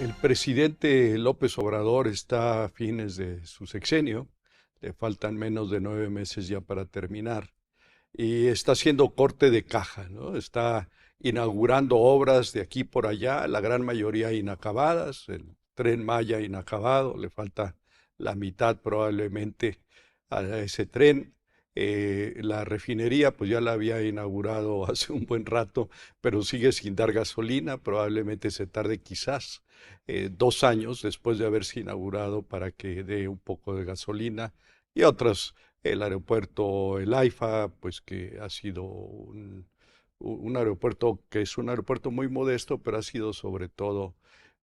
El presidente López Obrador está a fines de su sexenio, le faltan menos de 9 meses ya para terminar, y está haciendo corte de caja, ¿no? Está inaugurando obras de aquí por allá, la gran mayoría inacabadas, el Tren Maya inacabado, le falta la mitad probablemente a ese tren. La refinería, pues ya la había inaugurado hace un buen rato, pero sigue sin dar gasolina, probablemente se tarde quizás 2 años después de haberse inaugurado para que dé un poco de gasolina y otros, el aeropuerto, el AIFA, pues que ha sido un aeropuerto que es un aeropuerto muy modesto, pero ha sido sobre todo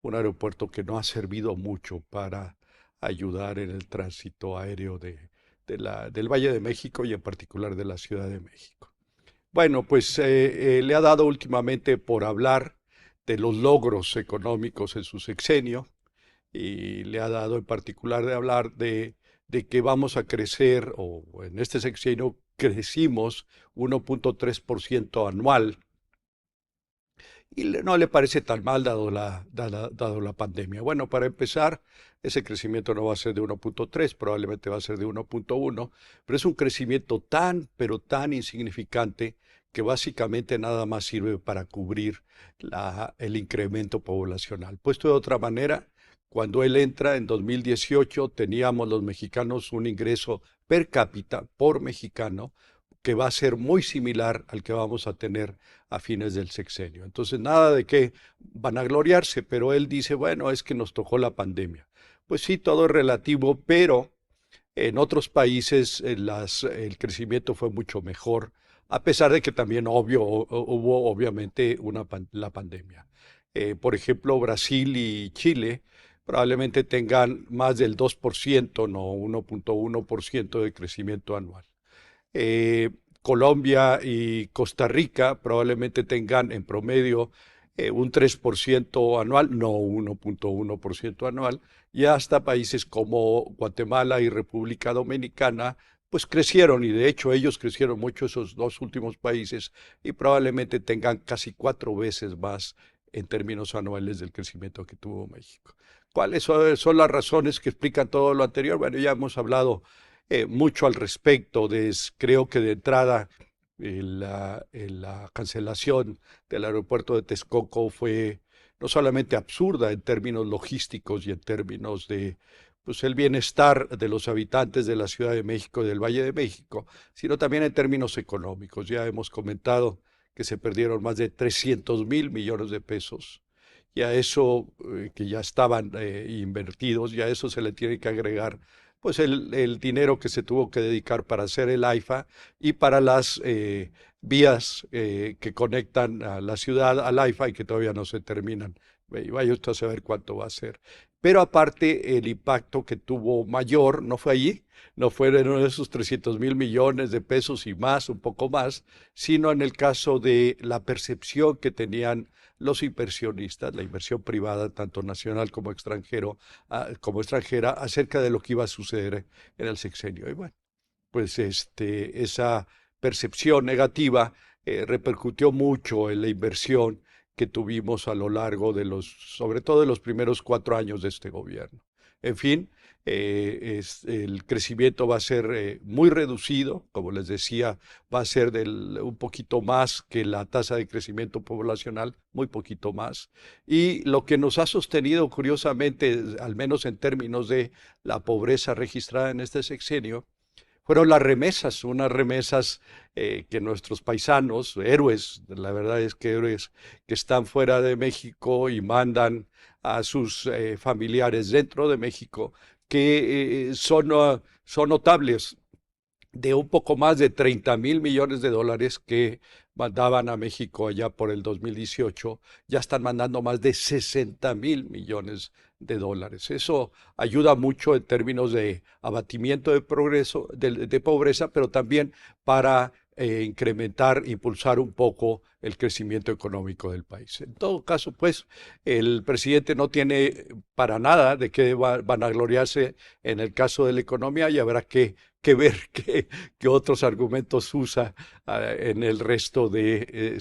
un aeropuerto que no ha servido mucho para ayudar en el tránsito aéreo del Valle de México y en particular de la Ciudad de México. Bueno, pues le ha dado últimamente por hablar de los logros económicos en su sexenio y le ha dado en particular de hablar de que vamos a crecer, o en este sexenio crecimos 1.3% anual, y no le parece tan mal dado la pandemia. Bueno, para empezar, ese crecimiento no va a ser de 1.3, probablemente va a ser de 1.1, pero es un crecimiento tan, pero tan insignificante que básicamente nada más sirve para cubrir el incremento poblacional. Puesto de otra manera, cuando él entra en 2018, teníamos los mexicanos un ingreso per cápita por mexicano que va a ser muy similar al que vamos a tener a fines del sexenio. Entonces, nada de que vanagloriarse, pero él dice, bueno, es que nos tocó la pandemia. Pues sí, todo es relativo, pero en otros países el crecimiento fue mucho mejor, a pesar de que también hubo obviamente la pandemia. Por ejemplo, Brasil y Chile probablemente tengan más del 2%, no 1.1% de crecimiento anual. eh, Colombia y Costa Rica probablemente tengan en promedio un 3% anual, no 1.1% anual, y hasta países como Guatemala y República Dominicana, pues crecieron, y de hecho ellos crecieron mucho esos dos últimos países, y probablemente tengan casi 4 veces más en términos anuales del crecimiento que tuvo México. ¿Cuáles son las razones que explican todo lo anterior? Bueno, ya hemos hablado mucho al respecto. Creo que de entrada la cancelación del aeropuerto de Texcoco fue no solamente absurda en términos logísticos y en términos de pues, el bienestar de los habitantes de la Ciudad de México y del Valle de México, sino también en términos económicos. Ya hemos comentado que se perdieron más de 300.000 millones de pesos. Y a eso, que ya estaban invertidos, y a eso se le tiene que agregar pues el dinero que se tuvo que dedicar para hacer el AIFA y para las vías que conectan a la ciudad al AIFA y que todavía no se terminan. Y vaya usted a saber cuánto va a ser. Pero aparte, el impacto que tuvo mayor no fue allí, no fue en uno de esos 300.000 millones de pesos y más, un poco más, sino en el caso de la percepción que tenían los inversionistas, la inversión privada, tanto nacional como extranjera, acerca de lo que iba a suceder en el sexenio. Y bueno, pues esa percepción negativa repercutió mucho en la inversión que tuvimos a lo largo sobre todo de los primeros 4 años de este gobierno. En fin, el crecimiento va a ser muy reducido, como les decía, va a ser un poquito más que la tasa de crecimiento poblacional, muy poquito más. Y lo que nos ha sostenido, curiosamente, al menos en términos de la pobreza registrada en este sexenio, fueron las remesas, unas remesas que nuestros paisanos, héroes, la verdad es que héroes que están fuera de México y mandan a sus familiares dentro de México, que son notables, de un poco más de 30.000 millones de dólares que mandaban a México allá por el 2018, ya están mandando más de 60.000 millones de dólares. Eso ayuda mucho en términos de abatimiento de pobreza, pero también para incrementar, impulsar un poco el crecimiento económico del país. En todo caso, pues, el presidente no tiene para nada de qué vanagloriarse en el caso de la economía, y habrá que ver qué otros argumentos usa en el resto de